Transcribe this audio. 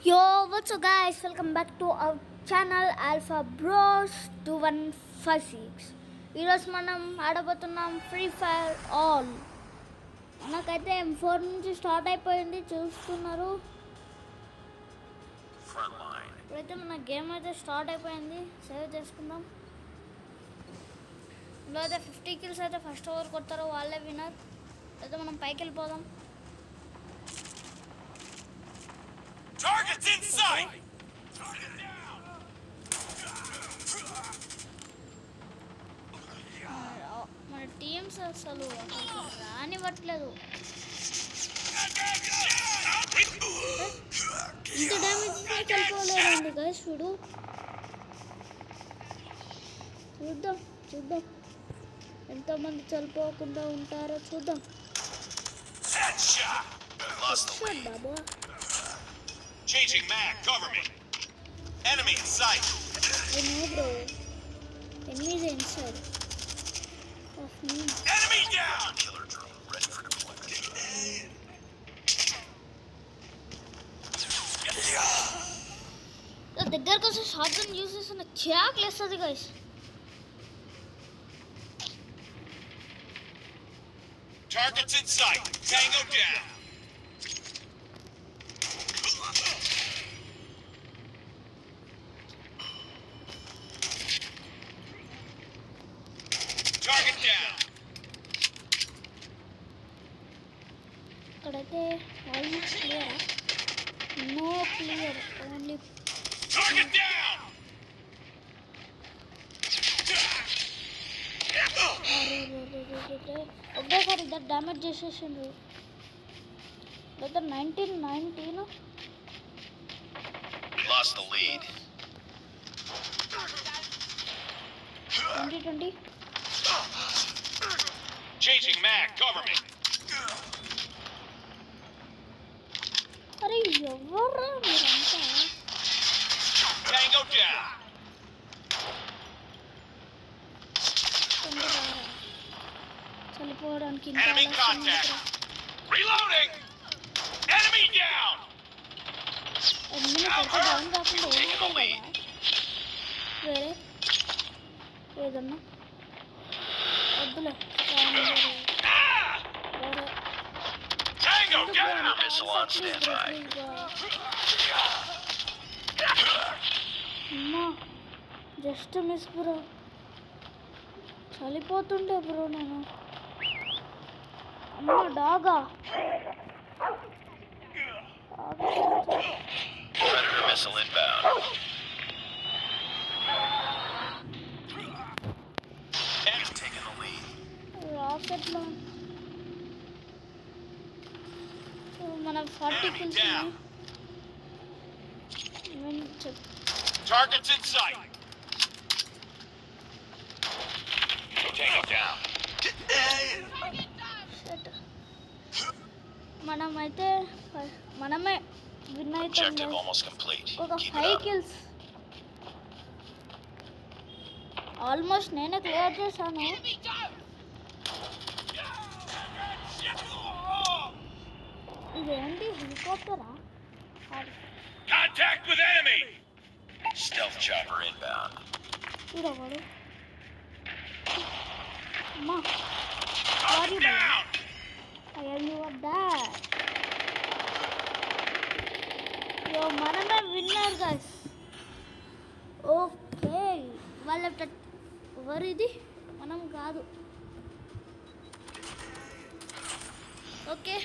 Yo, what's up guys? Welcome back to our channel Alpha Bros 2156. ఈరోజు మనం ఆడబోతున్నాం free fire all. మనకైతే M4 నుంచి start అయిపోయింది, చూస్తున్నారు. ఇప్పుడైతే మన గేమ్ అయితే స్టార్ట్ అయిపోయింది. సేవ్ చేసుకుందాం. ఇందులో అయితే 50 కిల్స్ అయితే ఫస్ట్ ఓవర్ కొడతారో వాళ్ళే విన్నర్. అయితే మనం పైకి వెళ్ళిపోదాం. Targets in sight. Target down. మన టీమ్స్ అసలు రానివ్వట్లేదు. ఇంత డ్యామేజ్ చనిపోలేదండి గైస్. చూద్దాం ఎంతమంది చనిపోకుండా ఉంటారో చూద్దాం. బాబా Changing mag, cover me. Enemy in sight. I know bro. Enemies are inside of me. Enemy down. Killer drone ready for deployment. దగ్గరకు వచ్చి షార్ట్ గన్ యూస్ చేసిన చిరాకు లేస్తుంది guys. Targets in sight. Tango down. Target down. ఇక్కడైతే almost clear. No clear, only Target down. ఒకేసారి ఇద్దరు damage చేసేసిండ్రు. లేదా 19 Lost the lead. 20. Changing mag, cover me. అరే ఎవర్రా మీరంతా? Tango down. చనిపోవడానికి Enemy contact. Reloading. Enemy down. Down కాకుండా ఏమంటారు కదా, వేరే ఏదన్నా వద్దులే. Tango down. Missile on standby. అమ్మా జస్ట్ మిస్ బ్రో, చలిపోతుండే బ్రో నేను. అమ్మ Daga Predator missile inbound. Enemy taking the lead. రాకెట్లో మన 40 kills Targets in sight. Tango down. మనమే విన్ Objective అవుతాం. almost complete. ఒక Keep it 5 up. Kills almost నేనే clear చేశాను. ఇదేంటి హెలికాప్టరా? Contact with enemy. Stealth chopper inbound. చూడవాడు. అమ్మా Target down. మనమే winner guys. Okay, వాళ్ళ ఎవరు ఇది? మనం కాదు. ఓకే.